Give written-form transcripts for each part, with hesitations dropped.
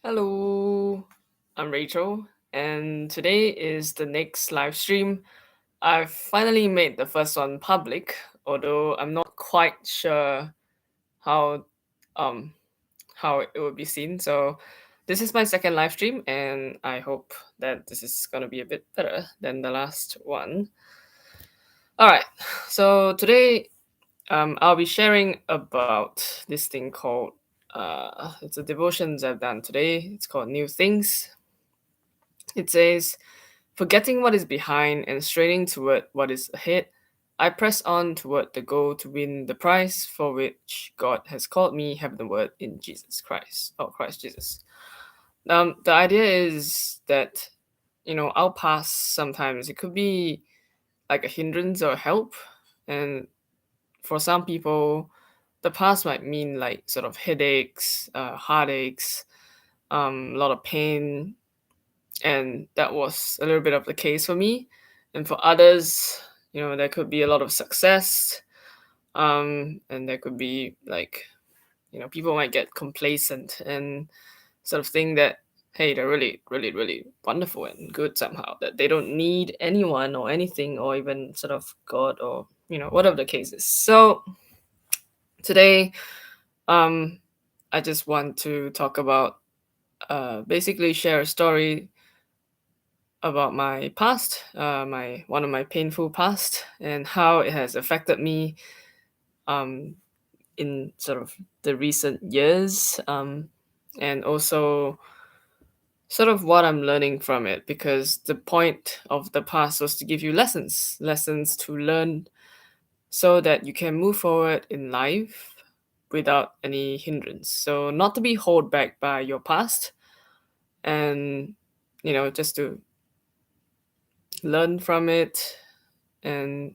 Hello, I'm Rachel, and today is the next live stream. I've finally made the first one public, although I'm not quite sure how um how it will be seen. So this is my second live stream, and I hope that this is gonna be a bit better than the last one. All right, so today I'll be sharing about this thing called it's a devotions I've done today. It's called New Things. It says, forgetting what is behind and straining toward what is ahead, I press on toward the goal to win the prize for which God has called me heavenward in Jesus Christ, or Christ Jesus. The idea is that, our past sometimes it could be like a hindrance or help. And for some people, the past might mean like sort of headaches, heartaches, a lot of pain, and that was a little bit of the case for me. And for others, there could be a lot of success, and there could be like, people might get complacent and sort of think that, hey, they're really, really, really wonderful and good somehow, that they don't need anyone or anything or even sort of God or, whatever the case is. So today, um, I just want to talk about, basically share a story about my past, my one of my painful past, and how it has affected me um, in sort of the recent years, and also sort of what I'm learning from it. Because the point of the past was to give you lessons to learn, so that you can move forward in life without any hindrance. So not to be held back by your past, and just to learn from it and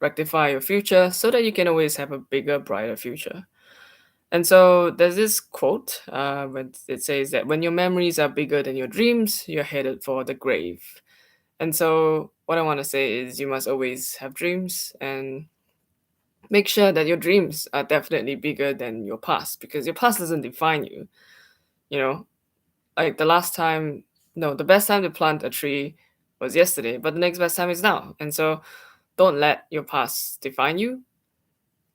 rectify your future so that you can always have a bigger, brighter future. And so there's this quote when it says that when your memories are bigger than your dreams, you're headed for the grave. And so what I want to say is you must always have dreams and make sure that your dreams are definitely bigger than your past, because your past doesn't define you. You know, like the last time, no, the best time to plant a tree was yesterday, but the next best time is now. And so don't let your past define you,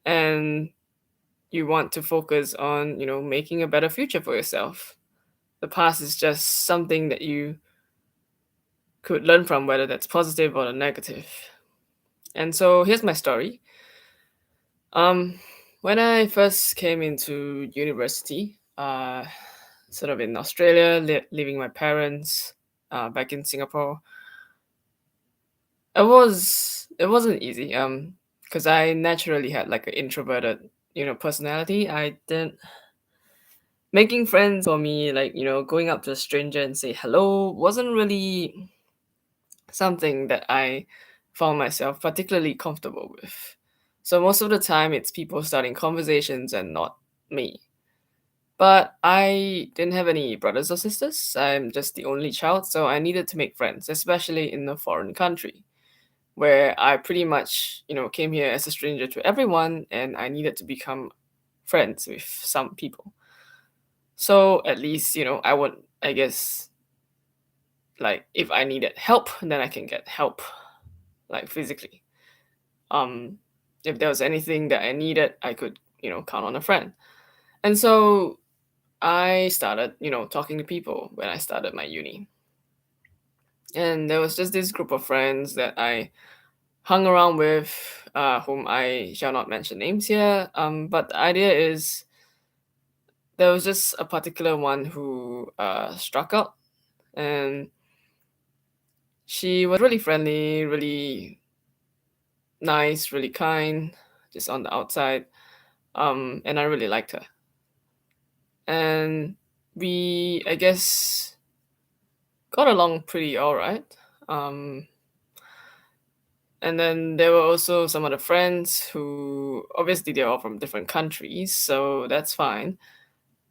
and you want to focus on making a better future for yourself. The past is just something that you could learn from, whether that's positive or negative. And so here's my story. um when I first came into university, sort of in Australia, leaving my parents back in Singapore, it wasn't easy, because I naturally had like an introverted personality. I didn't Making friends for me, like, going up to a stranger and say hello wasn't really something that I found myself particularly comfortable with. So most of the time it's people starting conversations and not me. But I didn't have any brothers or sisters. I'm just the only child, so I needed to make friends, especially in a foreign country where I pretty much, came here as a stranger to everyone, and I needed to become friends with some people. So at least, I would, I guess, like if I needed help, then I can get help, like physically. Um, if there was anything that I needed, I could, count on a friend. And so I started, talking to people when I started my uni. And there was just this group of friends that I hung around with, whom I shall not mention names here. But the idea is there was just a particular one who struck out, and she was really friendly, really nice, really kind, just on the outside. And I really liked her. And we, I guess, got along pretty alright. Um, and then there were also some other friends who, obviously, they're all from different countries, so that's fine.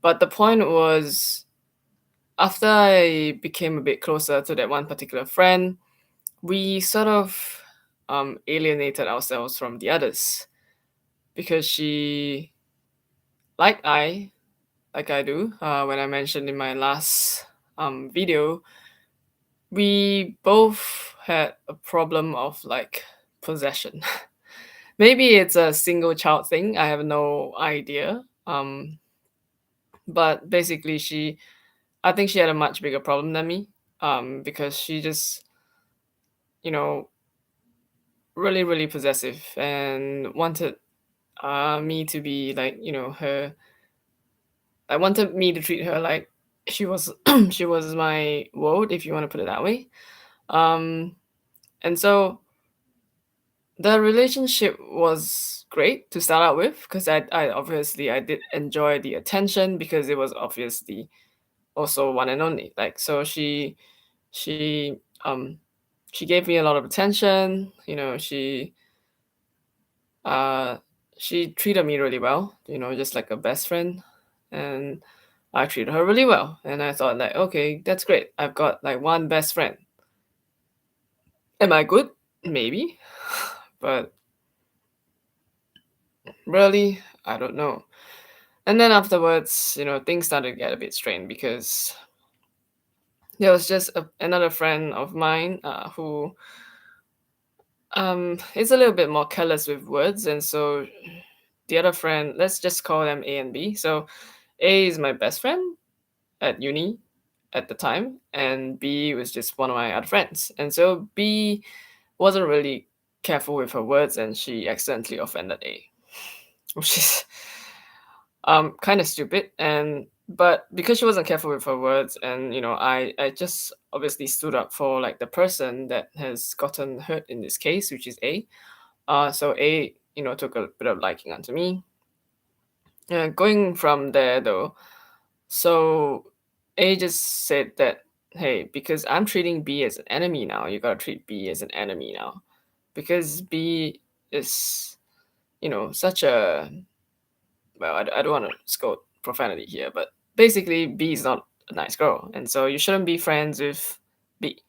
But the point was, after I became a bit closer to that one particular friend, we sort of alienated ourselves from the others, because she, like I, like I do. When I mentioned in my last video, we both had a problem of like possession. Maybe it's a single child thing. I have no idea. But basically, I think she had a much bigger problem than me. Because she just, you know, really, really possessive and wanted me to be like, her. I wanted me to treat her like she was she was my world, if you want to put it that way. Um, and so the relationship was great to start out with because I obviously I did enjoy the attention because it was obviously also one and only. Like so she she gave me a lot of attention. Uh she treated me really well, just like a best friend. And I treated her really well. And I thought like, okay, that's great. I've got like one best friend. Am I good? Maybe. But really, I don't know. And then afterwards, things started to get a bit strained because there was just another friend of mine who is a little bit more careless with words. And so the other friend, let's just call them A and B. So A is my best friend at uni at the time, and B was just one of my other friends. And so B wasn't really careful with her words, and she accidentally offended A, which is kind of stupid. And but because she wasn't careful with her words, and I just obviously stood up for like the person that has gotten hurt in this case, which is A. So A, took a bit of liking onto me. Going from there though, so A just said that, hey, because I'm treating B as an enemy now, you gotta treat B as an enemy now. Because B is, such a, well, I don't want to scold profanity here, but basically B is not a nice girl. And so you shouldn't be friends with B.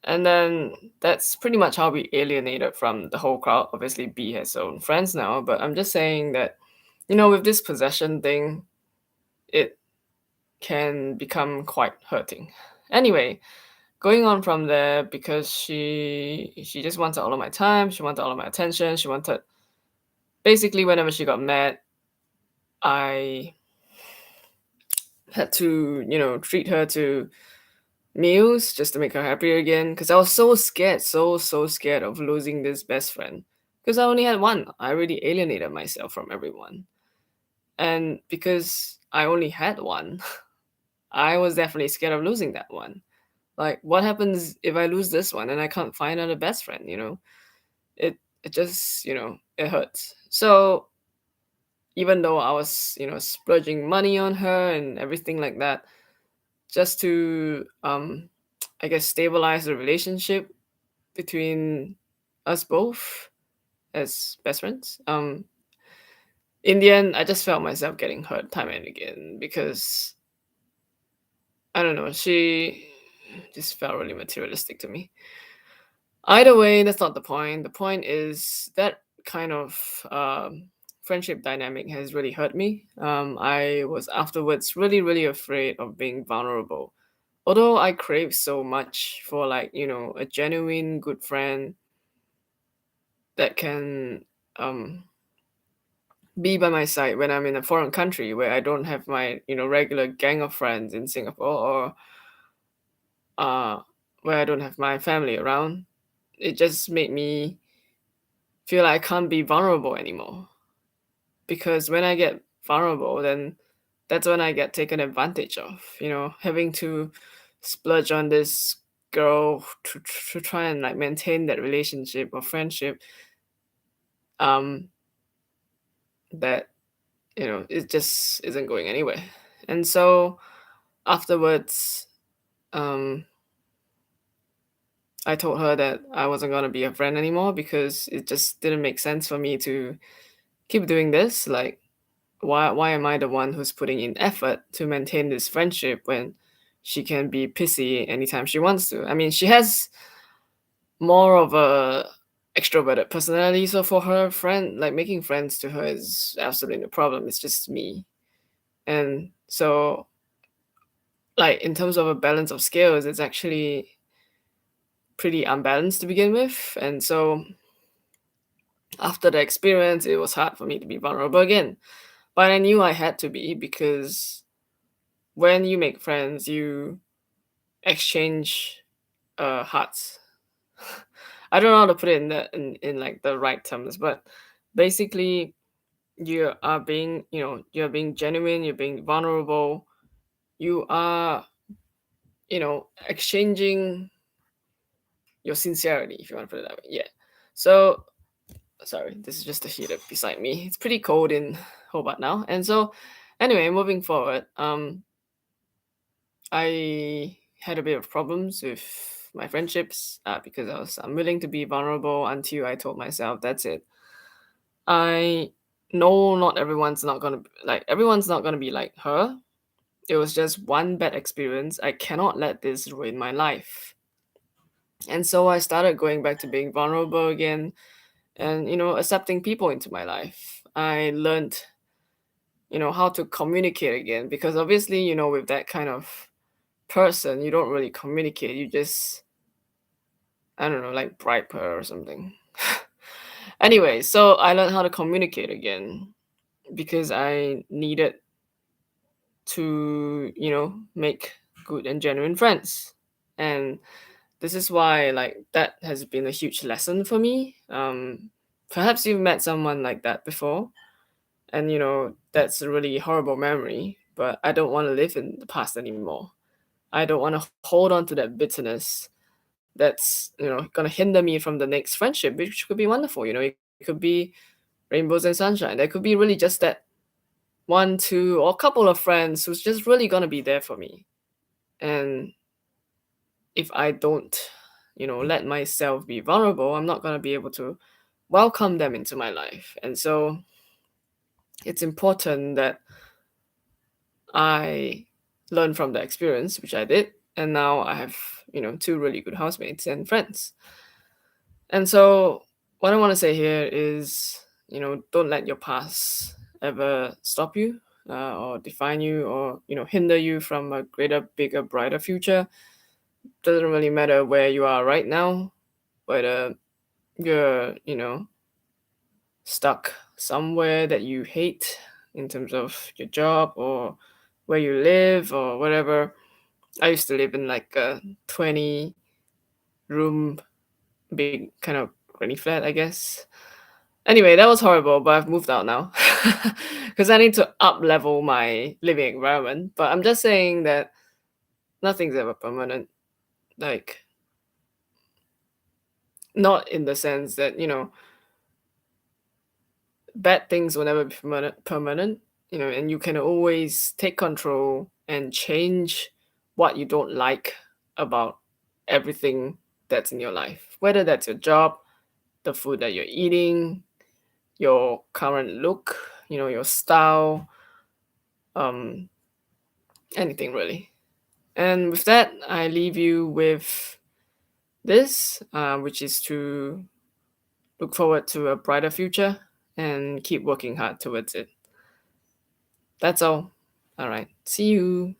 And then that's pretty much how we alienated from the whole crowd. Obviously, B has her own friends now, but I'm just saying that, with this possession thing, it can become quite hurting. Anyway, going on from there, because she just wanted all of my time, she wanted all of my attention, she wanted basically whenever she got mad, I had to, treat her to meals just to make her happy again. Because I was so scared, so scared of losing this best friend. Because I only had one. I really alienated myself from everyone. And because I only had one, I was definitely scared of losing that one. Like, what happens if I lose this one and I can't find another best friend, It just, it hurts. So even though I was, splurging money on her and everything like that, just to I guess stabilize the relationship between us both as best friends. In the end, I just felt myself getting hurt time and again because I don't know, she just felt really materialistic to me. Either way, that's not the point. The point is that kind of friendship dynamic has really hurt me. I was afterwards really, really afraid of being vulnerable. Although I crave so much for like, a genuine good friend that can be by my side when I'm in a foreign country where I don't have my, regular gang of friends in Singapore, or uh, where I don't have my family around. It just made me feel like I can't be vulnerable anymore. Because when I get vulnerable, then that's when I get taken advantage of, having to splurge on this girl to try and like maintain that relationship or friendship um that it just isn't going anywhere. And so afterwards, um I told her that I wasn't going to be a friend anymore because it just didn't make sense for me to keep doing this. Like, why am I the one who's putting in effort to maintain this friendship when she can be pissy anytime she wants to? I mean, she has more of a extroverted personality, so for her, friend like making friends to her is absolutely no problem. It's just me. And so, like, in terms of a balance of scales, it's actually pretty unbalanced to begin with. And so, after the experience, it was hard for me to be vulnerable again. But I knew I had to be, because when you make friends, you exchange hearts. I don't know how to put it in like the right terms, but basically you're being genuine, you're being vulnerable, you are, exchanging your sincerity, if you want to put it that way. Yeah. So sorry, this is just the heater beside me. It's pretty cold in Hobart now. And so anyway, moving forward, I had a bit of problems with my friendships, because I was unwilling to be vulnerable until I told myself, that's it. I know not everyone's not gonna everyone's not gonna be like her. It was just one bad experience. I cannot let this ruin my life. And so I started going back to being vulnerable again, and accepting people into my life. I learned, how to communicate again, because obviously, with that kind of person, you don't really communicate. You just, I don't know, like bribe her or something. Anyway, so I learned how to communicate again, because I needed to, make good and genuine friends. And this is why, like, that has been a huge lesson for me. Perhaps you've met someone like that before, and that's a really horrible memory, but I don't want to live in the past anymore. I don't want to hold on to that bitterness that's going to hinder me from the next friendship, which could be wonderful. It could be rainbows and sunshine. There could be really just that one, two, or couple of friends who's just really going to be there for me. And if I don't, let myself be vulnerable, I'm not going to be able to welcome them into my life. And so it's important that I learn from the experience, which I did. And now I have, two really good housemates and friends. And so what I want to say here is, don't let your past ever stop you, or define you, or, hinder you from a greater, bigger, brighter future. Doesn't really matter where you are right now, whether you're, stuck somewhere that you hate in terms of your job, or where you live, or whatever. I used to live in like a 20 room, big kind of granny flat, I guess. Anyway, that was horrible, but I've moved out now because I need to up level my living environment. But I'm just saying that nothing's ever permanent. Like, not in the sense that, bad things will never be permanent, and you can always take control and change what you don't like about everything that's in your life, whether that's your job, the food that you're eating, your current look, your style, um, anything really. And with that, I leave you with this, which is to look forward to a brighter future and keep working hard towards it. That's all. All right. See you.